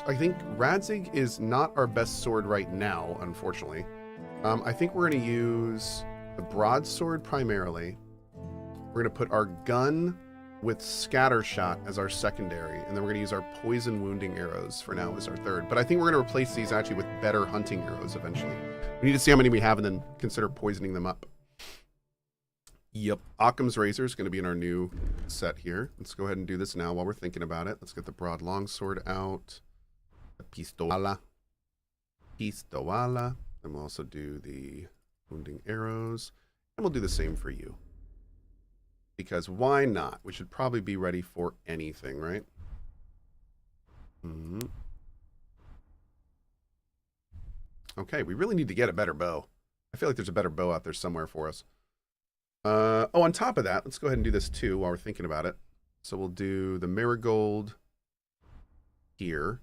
I think Radzig is not our best sword right now, unfortunately. I think we're going to use the broadsword primarily. We're going to put our gun with scattershot as our secondary, and then we're going to use our poison wounding arrows for now as our third. But I think we're going to replace these actually with better hunting arrows eventually. We need to see how many we have and then consider poisoning them up. Yep, Occam's Razor is going to be in our new set here. Let's go ahead and do this now while we're thinking about it. Let's get the broad longsword out. The pistola. Pistola. Then we'll also do the wounding arrows. And we'll do the same for you. Because why not? We should probably be ready for anything, right? Mm-hmm. Okay, we really need to get a better bow. I feel like there's a better bow out there somewhere for us. Oh, on top of that, let's go ahead and do this too while we're thinking about it. So we'll do the marigold here.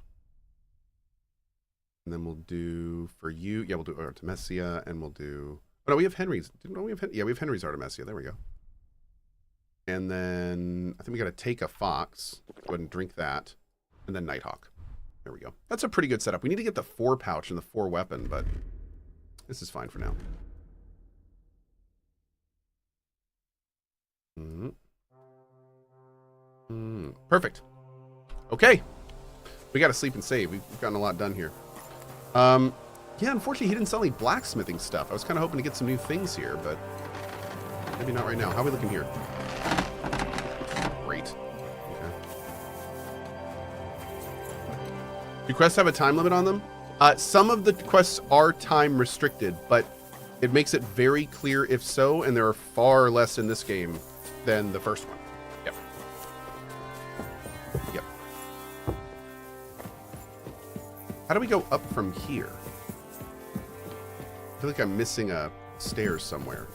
And then we'll do for you, yeah, we'll do Artemisia, and we'll do, oh no, we have Henry's. Didn't we have, yeah, we have Henry's Artemisia. There we go. And then I think we got to take a fox. Go ahead and drink that. And then Nighthawk. There we go. That's a pretty good setup. We need to get the 4 pouch and the 4 weapon, but this is fine for now. Perfect. Okay. We got to sleep and save. We've gotten a lot done here. Yeah, unfortunately, he didn't sell any blacksmithing stuff. I was kind of hoping to get some new things here, but maybe not right now. How are we looking here? Great. Okay. Do quests have a time limit on them? Some of the quests are time restricted, but it makes it very clear if so, and there are far less in this game than the first one. Yep. Yep. How do we go up from here? I feel like I'm missing a stairs somewhere.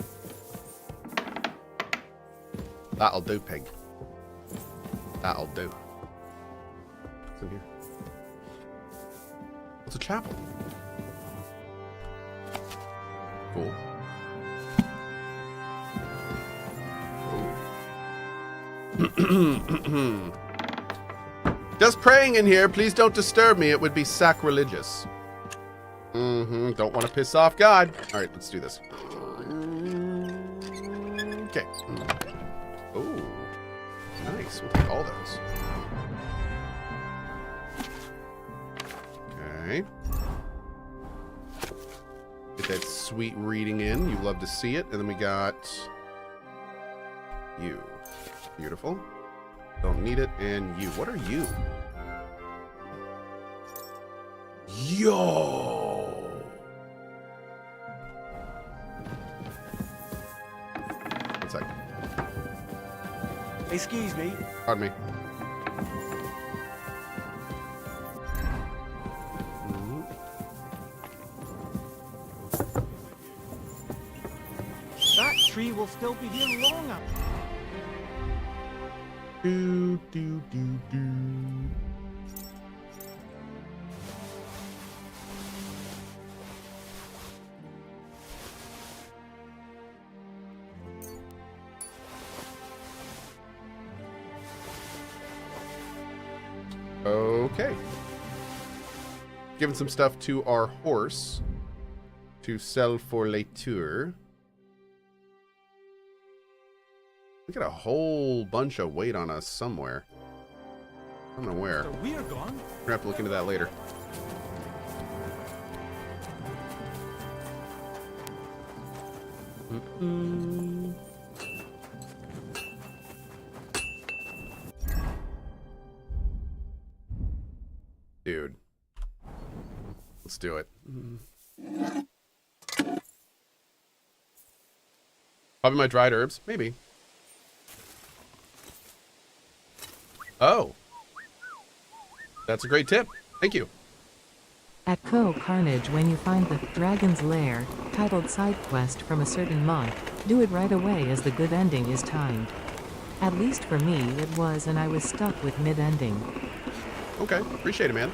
That'll do, pig. That'll do. What's in here? What's a chapel? Cool. Just praying in here. Please don't disturb me. It would be sacrilegious. Don't want to piss off God. All right, let's do this. Okay. Oh, nice. We'll take all those. Okay. Get that sweet reading in. You love to see it. And then we got you. Beautiful. Don't need it. And you. What are you? Yo! One sec. Excuse me. Pardon me. That tree will still be here long enough. Do, do, do, do. Okay. Giving some stuff to our horse to sell for later. We got a whole bunch of weight on us somewhere. I don't know where. So we're gone. We're gonna have to look into that later. Dude. Let's do it. Probably my dried herbs. Maybe. Oh. That's a great tip. Thank you. At CohhCarnage, when you find the Dragon's Lair, titled Side Quest from a certain month, do it right away as the good ending is timed. At least for me it was, and I was stuck with mid-ending. Okay. Appreciate it, man.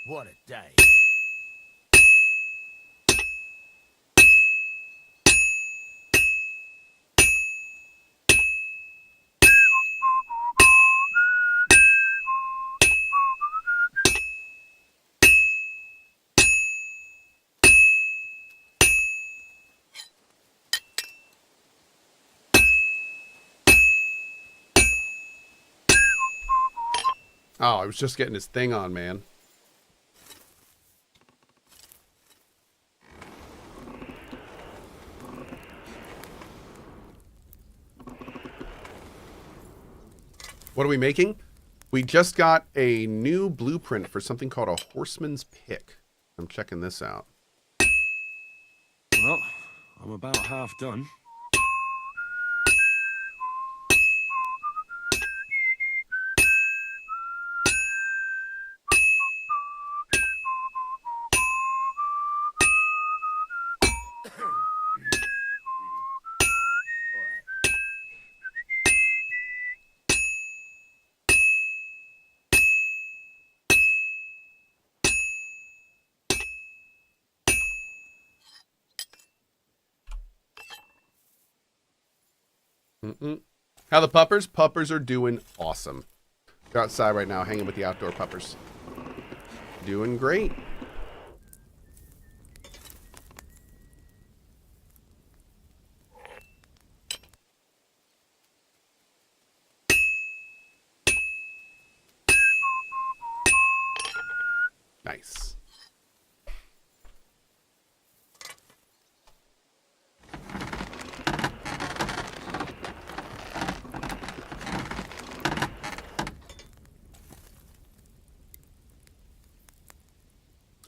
What a day. Oh, I was just getting his thing on, man. What are we making? We just got a new blueprint for something called a horseman's pick. I'm checking this out. Well, I'm about half done. How the puppers? Puppers are doing awesome. They're outside right now, hanging with the outdoor puppers. Doing great. Nice.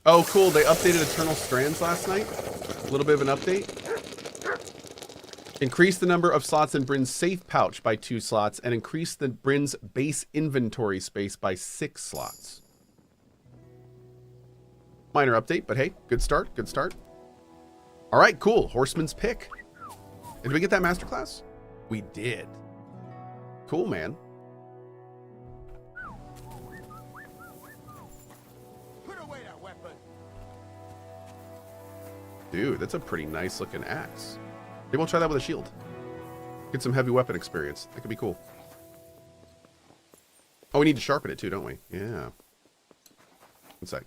Oh, cool. They updated Eternal Strands last night. A little bit of an update. Increase the number of slots in Bryn's safe pouch by 2 slots and increase the Bryn's base inventory space by 6 slots. Minor update, but hey, good start, good start. All right, cool. Horseman's pick. Did we get that masterclass? We did. Cool, man. Put away that weapon. Dude, that's a pretty nice looking axe. Maybe we'll try that with a shield. Get some heavy weapon experience. That could be cool. Oh, we need to sharpen it too, don't we? Yeah. One sec.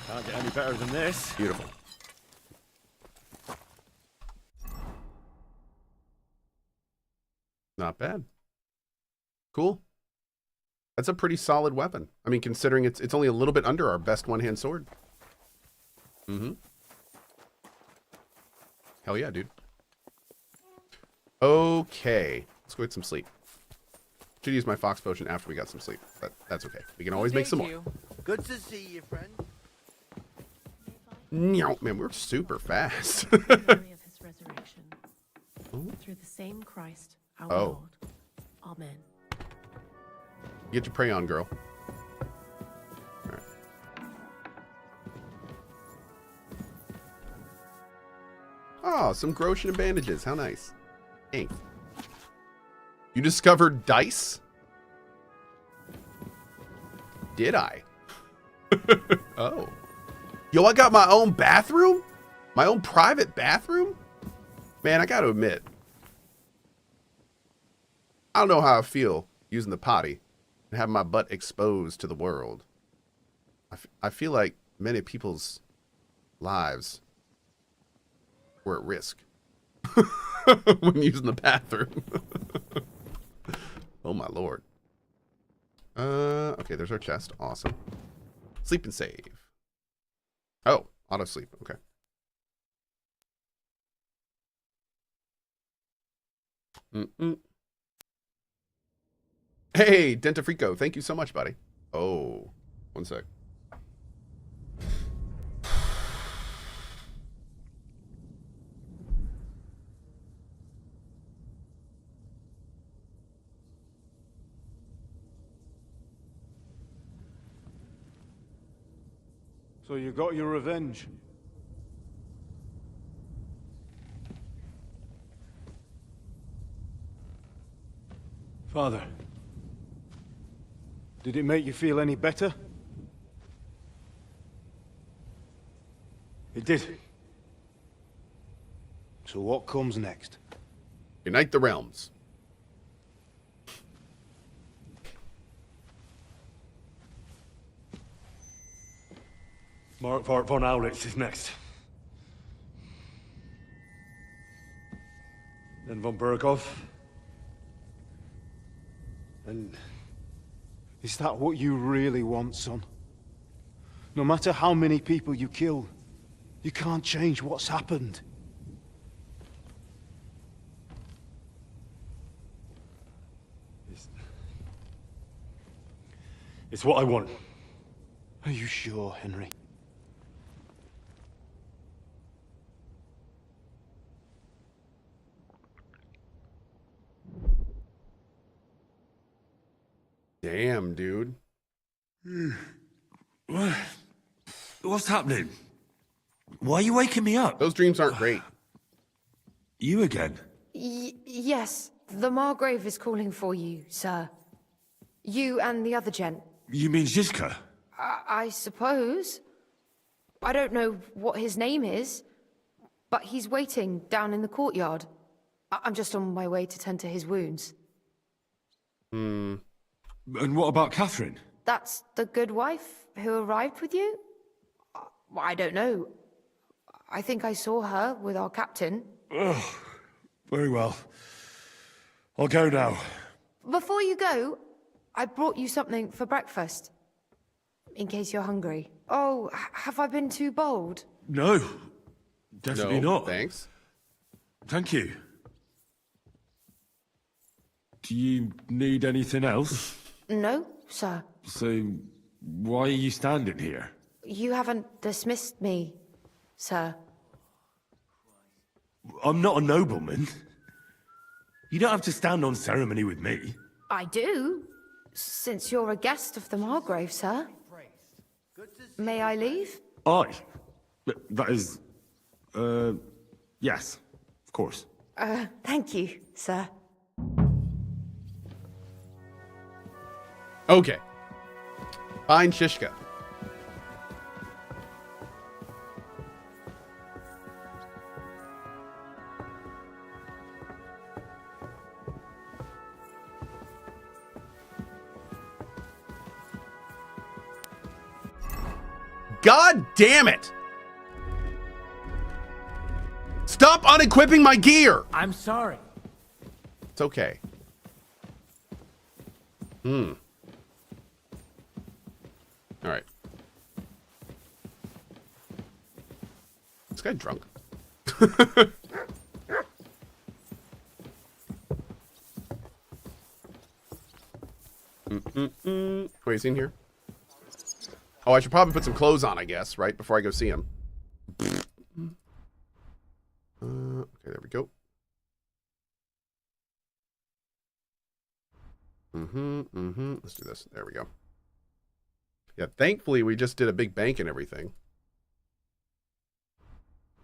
Can't get any better than this. Beautiful. Not bad. Cool. That's a pretty solid weapon. I mean, considering it's only a little bit under our best one-hand sword. Mm-hmm. Hell yeah, dude. Okay. Let's go get some sleep. Should use my fox potion after we got some sleep. But that's okay. We can always make some more. Good to see you, friend. Man, we're super fast. Glory of his resurrection. Through the same Christ, our Oh. Lord. Amen. Get your prey on, girl. All right. Oh, some Groshen and bandages. How nice. Thanks. You discovered dice? Did I? Oh. Yo, I got my own bathroom? My own private bathroom? Man, I gotta admit, I don't know how I feel using the potty and having my butt exposed to the world. I feel like many people's lives were at risk when using the bathroom. Oh my lord. Okay, there's our chest. Awesome. Sleep and save. Oh, auto sleep. Okay. Hey, Dentafrico, thank you so much, buddy. Oh, one sec. So you got your revenge. Father, did it make you feel any better? It did. So what comes next? Unite the realms. Mark von Aulitz is next. Then von Burgov. And is that what you really want, son? No matter how many people you kill, you can't change what's happened. It's what I want. Are you sure, Henry? Damn, dude. What's happening? Why are you waking me up? Those dreams aren't great. You again? Yes, the Margrave is calling for you, sir. You and the other gent. You mean Zizka? I suppose. I don't know what his name is, but he's waiting down in the courtyard. I'm just on my way to tend to his wounds. And what about Catherine? That's the good wife who arrived with you? I don't know. I think I saw her with our captain. Oh, very well. I'll go now. Before you go, I brought you something for breakfast. In case you're hungry. Oh, have I been too bold? No. Definitely No, not. thanks. Thank you. Do you need anything else? No, sir. So, why are you standing here? You haven't dismissed me, sir. I'm not a nobleman. You don't have to stand on ceremony with me. I do, since you're a guest of the Margrave, sir. May I leave? That is... yes, of course. Thank you, sir. Okay. Find Shishka. God damn it! Stop unequipping my gear! I'm sorry. It's okay. Alright. This guy drunk? Wait, is he in here? Oh, I should probably put some clothes on, I guess, right? Before I go see him. Okay, there we go. Let's do this. There we go. Yeah, thankfully, we just did a big bank and everything.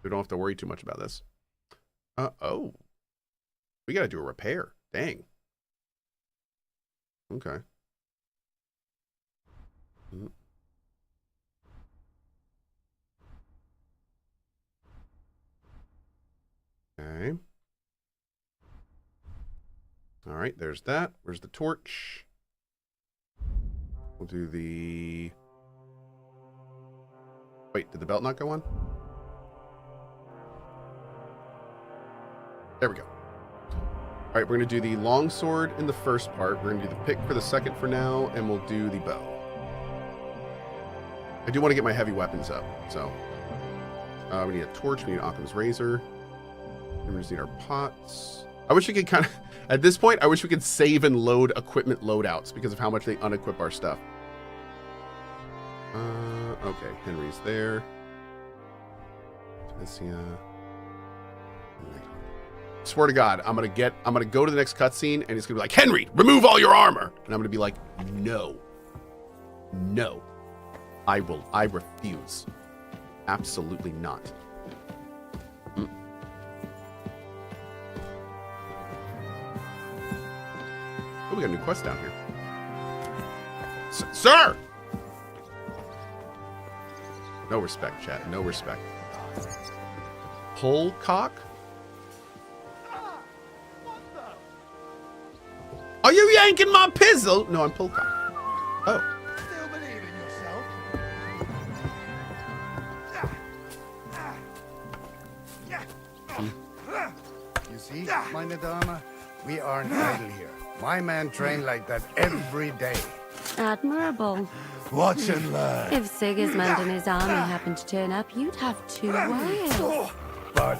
We don't have to worry too much about this. Oh. We gotta do a repair. Dang. Okay. Okay. All right, there's that. Where's the torch? We'll do the... Wait, did the belt not go on? There we go. All right, we're going to do the longsword in the first part. We're going to do the pick for the second for now, and we'll do the bow. I do want to get my heavy weapons up, so... we need a torch, we need Occam's razor. And we just need our pots. I wish we could kind of... At this point, I wish we could save and load equipment loadouts because of how much they unequip our stuff. Okay, Henry's there. Tessia. Swear to God, I'm gonna go to the next cutscene and he's gonna be like, Henry, remove all your armor! And I'm gonna be like, no. No. I refuse. Absolutely not. Oh, we got a new quest down here. Sir! No respect, chat. No respect. Cohh? Are you yanking my pizzle? No, I'm Polcock. Oh. Still believe in yourself? You see, meine Dame, we aren't idle here. My man trained like that every day. Admirable. Watch and learn. If Sigismund and his army happened to turn up, you'd have 2 wives. But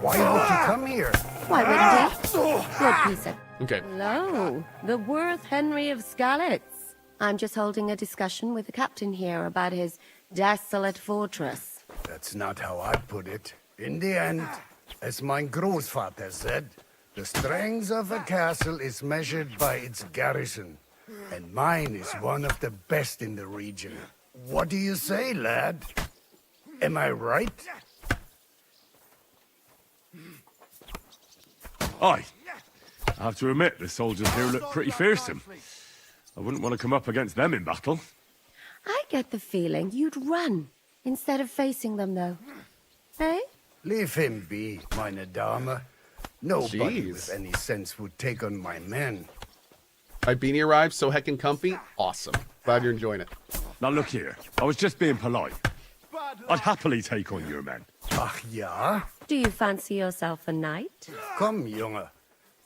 why would you come here? Why wouldn't he? Good piece of... Okay. Hello, the worth Henry of Skalitz. I'm just holding a discussion with the captain here about his desolate fortress. That's not how I put it. In the end, as my Großvater said, the strength of a castle is measured by its garrison. And mine is one of the best in the region. What do you say, lad? Am I right? Aye. I have to admit, the soldiers here look pretty fearsome. I wouldn't want to come up against them in battle. I get the feeling you'd run instead of facing them, though. Eh? Leave him be, meine Dame. Nobody Jeez. with any sense would take on my men. My beanie arrived so heckin' comfy. Awesome. Glad you're enjoying it. Now look here, I was just being polite. I'd happily take on your men. Ach ja? Do you fancy yourself a knight? Come, Junge.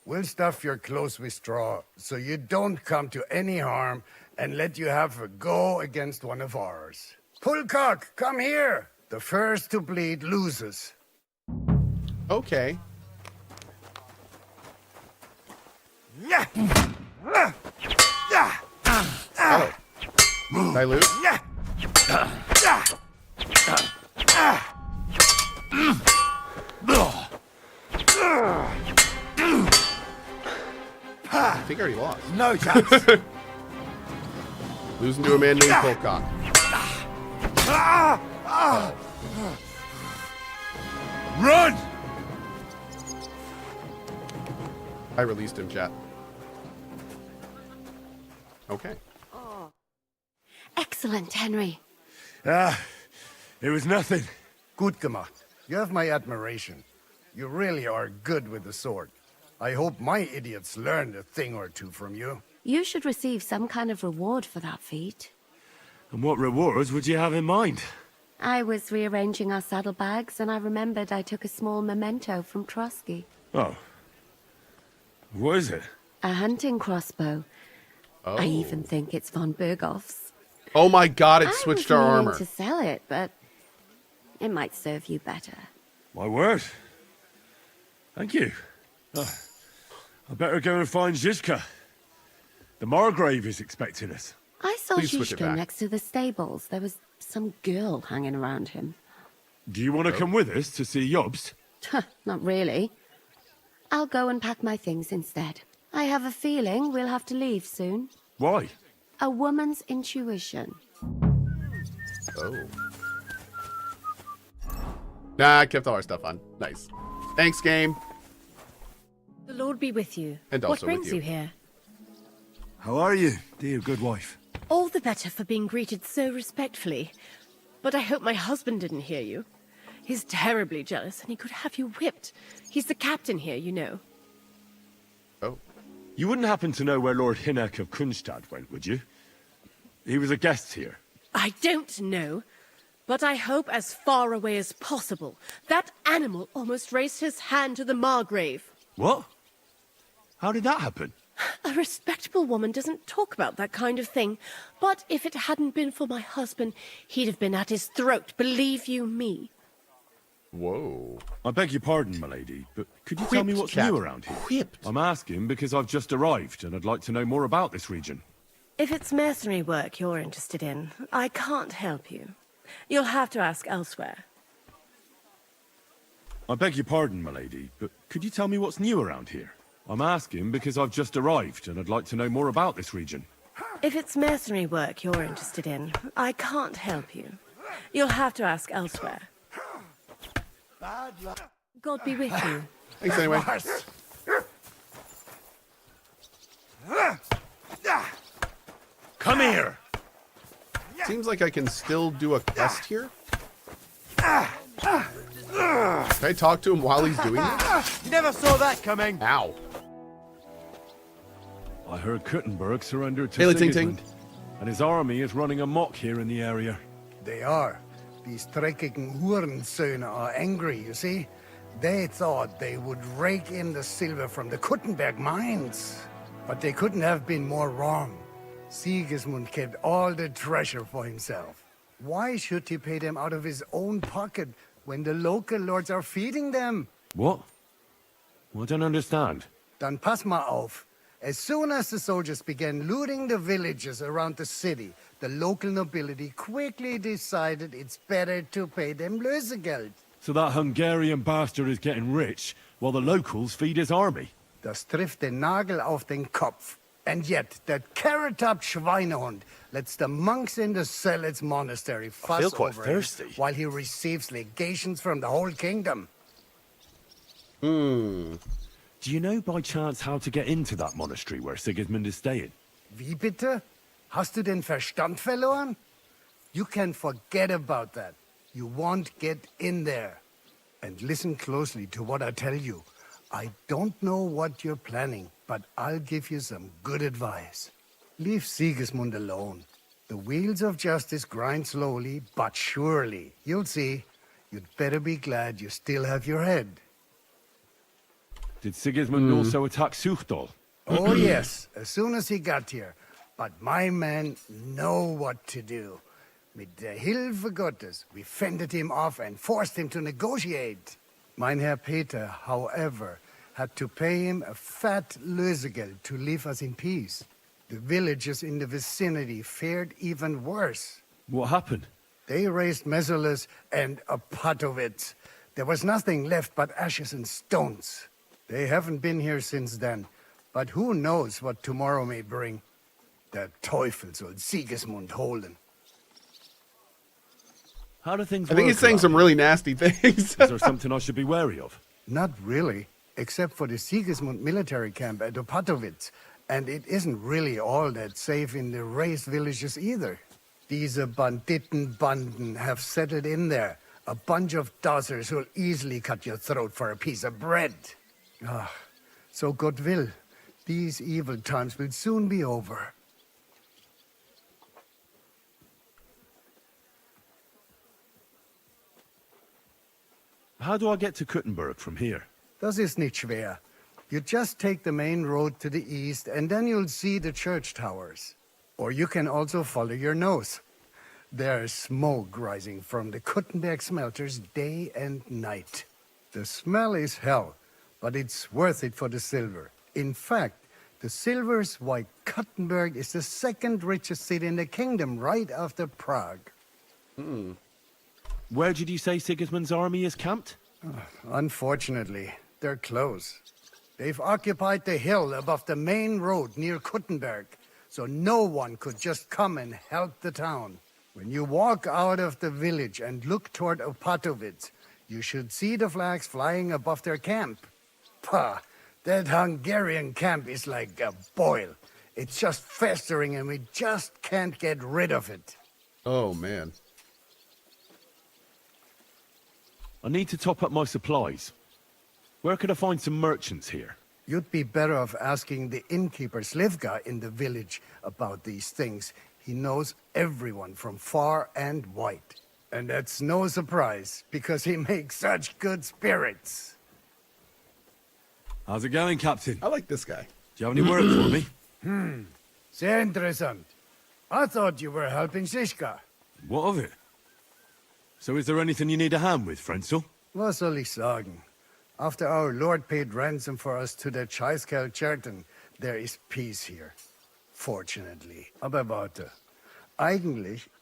We'll stuff your clothes with straw, so you don't come to any harm, and let you have a go against one of ours. Polcock, come here! The first to bleed loses. Okay. Oh. Did I lose? I think I already lost. No chance. Losing to a man named Polcock. Run! I released him, chat. Okay. Excellent, Henry. It was nothing. Gut gemacht. You have my admiration. You really are good with the sword. I hope my idiots learned a thing or two from you. You should receive some kind of reward for that feat. And what rewards would you have in mind? I was rearranging our saddlebags, and I remembered I took a small memento from Trotsky. Oh. What is it? A hunting crossbow. Oh. I even think it's von Berghoff's. Oh my god, it switched our I was armor. meaning to sell it, but it might serve you better. My word. Thank you. I better go and find Zizka. The Margrave is expecting us. I saw Please switch it Shishka back. next to the stables. There was some girl hanging around him. Do you want to come with us to see Yobst? Not really. I'll go and pack my things instead. I have a feeling we'll have to leave soon. Why? A woman's intuition. Oh. Nah, I kept all our stuff on. Nice. Thanks, game. The Lord be with you. And What also with brings you. you here? How are you, dear good wife? All the better for being greeted so respectfully. But I hope my husband didn't hear you. He's terribly jealous, and he could have you whipped. He's the captain here, you know. Oh. You wouldn't happen to know where Lord Hinnek of Kunstad went, would you? He was a guest here. I don't know, but I hope as far away as possible. That animal almost raised his hand to the Margrave. What? How did that happen? A respectable woman doesn't talk about that kind of thing. But if it hadn't been for my husband, he'd have been at his throat, believe you me. Whoa. I beg your pardon, milady, but could you tell me Whipped, what's Cap. new around here? Whipped. I'm asking because I've just arrived and I'd like to know more about this region. If it's mercenary work you're interested in, I can't help you. You'll have to ask elsewhere. I beg your pardon, milady, but could you tell me what's new around here? I'm asking because I've just arrived and I'd like to know more about this region. If it's mercenary work you're interested in, I can't help you. You'll have to ask elsewhere. Bad luck. God be with you. Thanks anyway. Come here! Seems like I can still do a quest here. Can I talk to him while he's doing it? You never saw that coming. Ow. I heard Kuttenberg surrendered to Hey, Ting Ting. Sigismund, and his army is running amok here in the area. They are. These dreckigen Hurensöhne are angry, you see? They thought they would rake in the silver from the Kuttenberg mines. But they couldn't have been more wrong. Sigismund kept all the treasure for himself. Why should he pay them out of his own pocket when the local lords are feeding them? What? Well, I don't understand. Dann pass mal auf. As soon as the soldiers began looting the villages around the city, the local nobility quickly decided it's better to pay them Lösegeld. So that Hungarian bastard is getting rich, while the locals feed his army? Das trifft den Nagel auf den Kopf. And yet, that carrot-top Schweinehund lets the monks in the Zealots monastery fuss over him while he receives legations from the whole kingdom. Do you know by chance how to get into that monastery where Sigismund is staying? Wie bitte? Hast du den Verstand verloren? You can forget about that. You won't get in there. And listen closely to what I tell you. I don't know what you're planning, but I'll give you some good advice. Leave Sigismund alone. The wheels of justice grind slowly, but surely. You'll see. You'd better be glad you still have your head. Did Sigismund also attack Suchdol? Oh, yes, as soon as he got here. But my men know what to do. Mit der Hilfe Gottes, we fended him off and forced him to negotiate. Mein Herr Peter, however, had to pay him a fat Lösegeld to leave us in peace. The villagers in the vicinity fared even worse. What happened? They raised Mesolas and Opatovitz. There was nothing left but ashes and stones. They haven't been here since then, but who knows what tomorrow may bring. Der Teufel soll Sigismund holen. How do things I work? think he's saying some really nasty things. Is there something I should be wary of? Not really, except for the Sigismund military camp at Opatovitz. And it isn't really all that safe in the raised villages either. These Banditenbanden have settled in there. A bunch of dossers who'll easily cut your throat for a piece of bread. Ah, so God will. These evil times will soon be over. How do I get to Kuttenberg from here? Das ist nicht schwer. You just take the main road to the east and then you'll see the church towers. Or you can also follow your nose. There's smoke rising from the Kuttenberg smelters day and night. The smell is hell, but it's worth it for the silver. In fact, the silver's why Kuttenberg is the second richest city in the kingdom, right after Prague. Where did you say Sigismund's army is camped? Unfortunately, they're close. They've occupied the hill above the main road near Kuttenberg, so no one could just come and help the town. When you walk out of the village and look toward Opatovitz, you should see the flags flying above their camp. Pah, that Hungarian camp is like a boil. It's just festering and we just can't get rid of it. Oh, man. I need to top up my supplies. Where could I find some merchants here? You'd be better off asking the innkeeper Slivka in the village about these things. He knows everyone from far and wide. And that's no surprise, because he makes such good spirits. How's it going, Captain? I like this guy. Do you have any work for me? Sehr interessant. I thought you were helping Shishka. What of it? So is there anything you need a hand with, Frenzel? Was soll ich sagen? After our Lord paid ransom for us to the Chaiskel Cherton, there is peace here. Fortunately. Aber warte.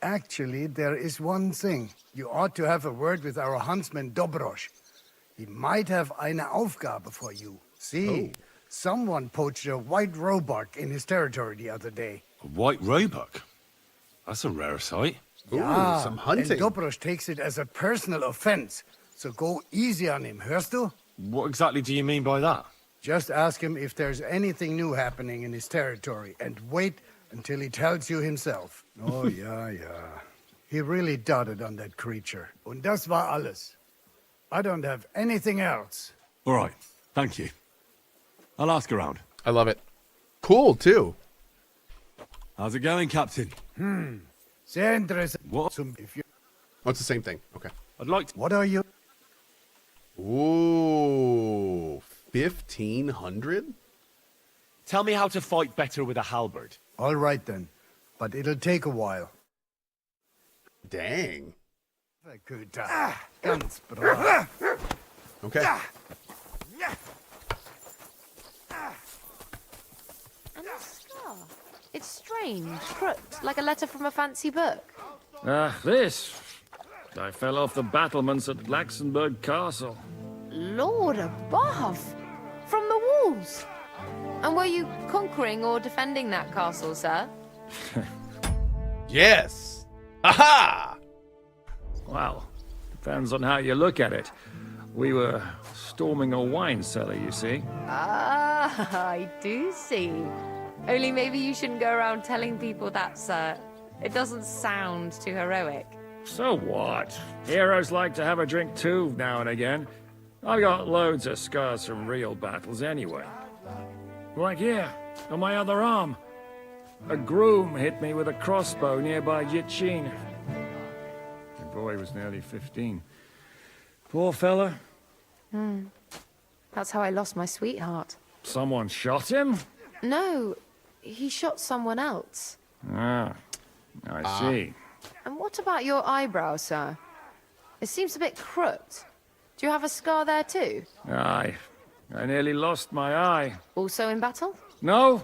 Actually, there is one thing. You ought to have a word with our huntsman Dobrosch. He might have eine Aufgabe for you. See, someone poached a white roebuck in his territory the other day. A white roebuck? That's a rare sight. Ooh, Yeah, some hunting. And Dobrosh takes it as a personal offense, so go easy on him, hörst du? What exactly do you mean by that? Just ask him if there's anything new happening in his territory, and wait until he tells you himself. Oh, yeah. He really doted on that creature. Und das war alles. I don't have anything else. All right, thank you. I'll ask around. I love it. Cool, too. How's it going, Captain? Sehr interessant. What? If you... Oh, it's the same thing. Okay. I'd like to... What are you? Ooh, 1,500? Tell me how to fight better with a halberd. All right, then. But it'll take a while. Dang. Ganz brav. Okay. And the scar. It's strange, crooked, like a letter from a fancy book. This. I fell off the battlements at Laxenburg Castle. Lord above! From the walls! And were you conquering or defending that castle, sir? Yes. Aha! Well, depends on how you look at it. We were storming a wine cellar, you see. Ah, I do see. Only maybe you shouldn't go around telling people that, sir. It doesn't sound too heroic. So what? Heroes like to have a drink too, now and again. I've got loads of scars from real battles anyway. Like here, on my other arm. A groom hit me with a crossbow nearby Yitchin. The boy was nearly 15. Poor fella. That's how I lost my sweetheart. Someone shot him? No, he shot someone else. Ah, I see. And what about your eyebrow, sir? It seems a bit crooked. Do you have a scar there too? Aye. I nearly lost my eye. Also in battle? No,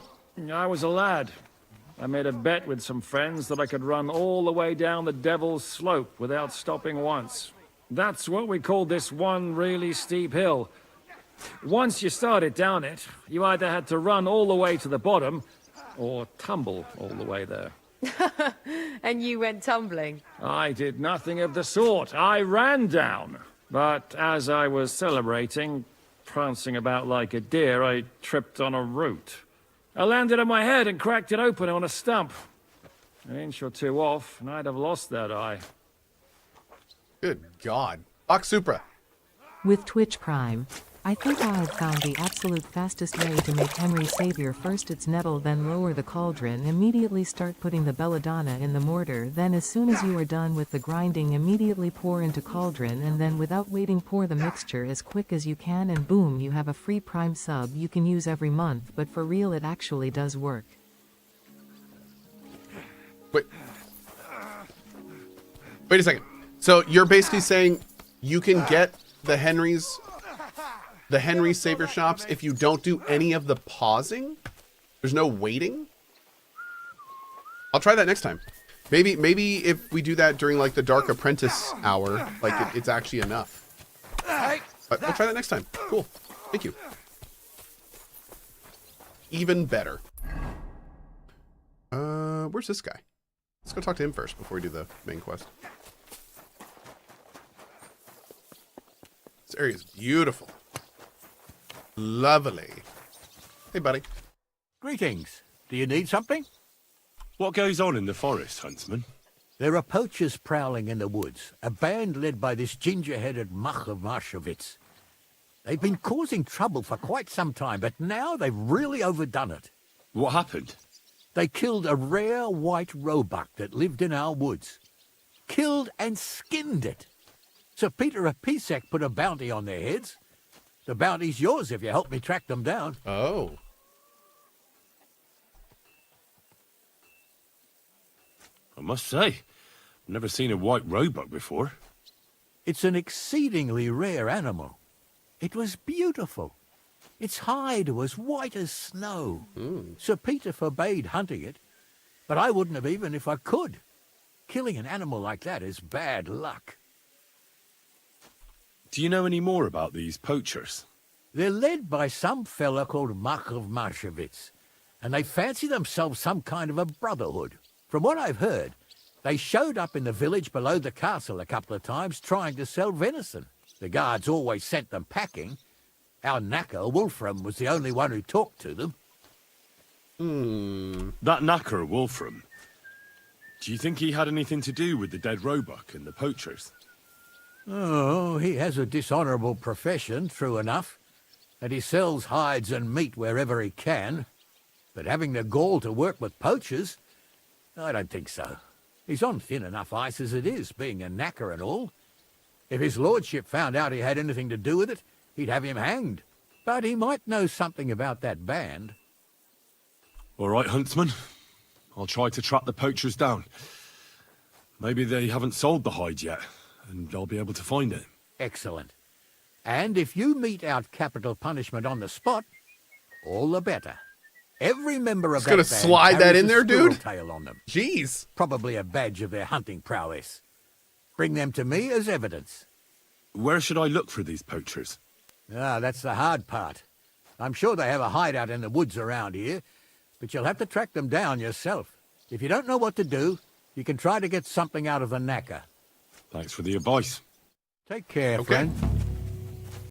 I was a lad. I made a bet with some friends that I could run all the way down the Devil's Slope without stopping once. That's what we called this one really steep hill. Once you started down it, you either had to run all the way to the bottom, or tumble all the way there. And you went tumbling? I did nothing of the sort. I ran down. But as I was celebrating, prancing about like a deer, I tripped on a root. I landed on my head and cracked it open on a stump. An inch or two off, and I'd have lost that eye. Good God. Fox Supra. With Twitch Prime, I think I've found the absolute fastest way to make Henry Savior. First it's nettle, then lower the cauldron, immediately start putting the belladonna in the mortar, then as soon as you are done with the grinding immediately pour into cauldron, and then without waiting pour the mixture as quick as you can, and boom, you have a free Prime sub you can use every month. But for real, it actually does work. Wait a second. So you're basically saying you can get the Henry Savior shops if you don't do any of the pausing? There's no waiting? I'll try that next time. Maybe if we do that during like the Dark Apprentice hour, like it's actually enough. But we'll try that next time. Cool. Thank you. Even better. Where's this guy? Let's go talk to him first before we do the main quest. This area is beautiful. Lovely. Hey, buddy. Greetings. Do you need something? What goes on in the forest, Huntsman? There are poachers prowling in the woods, a band led by this ginger-headed Mach of Marshowitz. They've been causing trouble for quite some time, but now they've really overdone it. What happened? They killed a rare white roebuck that lived in our woods. Killed and skinned it. Sir Peter of Pisek put a bounty on their heads. The bounty's yours if you help me track them down. Oh. I must say, I've never seen a white roebuck before. It's an exceedingly rare animal. It was beautiful. Its hide was white as snow. Sir Peter forbade hunting it, but I wouldn't have even if I could. Killing an animal like that is bad luck. Do you know any more about these poachers? They're led by some fella called Mach of Marshowitz, and they fancy themselves some kind of a brotherhood. From what I've heard, they showed up in the village below the castle a couple of times trying to sell venison. The guards always sent them packing. Our knacker, Wolfram, was the only one who talked to them. That knacker, Wolfram, do you think he had anything to do with the dead roebuck and the poachers? Oh, he has a dishonourable profession, true enough, and he sells hides and meat wherever he can. But having the gall to work with poachers, I don't think so. He's on thin enough ice as it is, being a knacker and all. If his lordship found out he had anything to do with it, he'd have him hanged. But he might know something about that band. All right, huntsman. I'll try to track the poachers down. Maybe they haven't sold the hide yet, and I'll be able to find it. Excellent. And if you mete out capital punishment on the spot, all the better. Every member of Just that gonna band slide that carries in a there, squirrel dude? tail on them. Jeez. Probably a badge of their hunting prowess. Bring them to me as evidence. Where should I look for these poachers? Ah, that's the hard part. I'm sure they have a hideout in the woods around here, but you'll have to track them down yourself. If you don't know what to do, you can try to get something out of the knacker. Thanks for the advice. Take care, friend.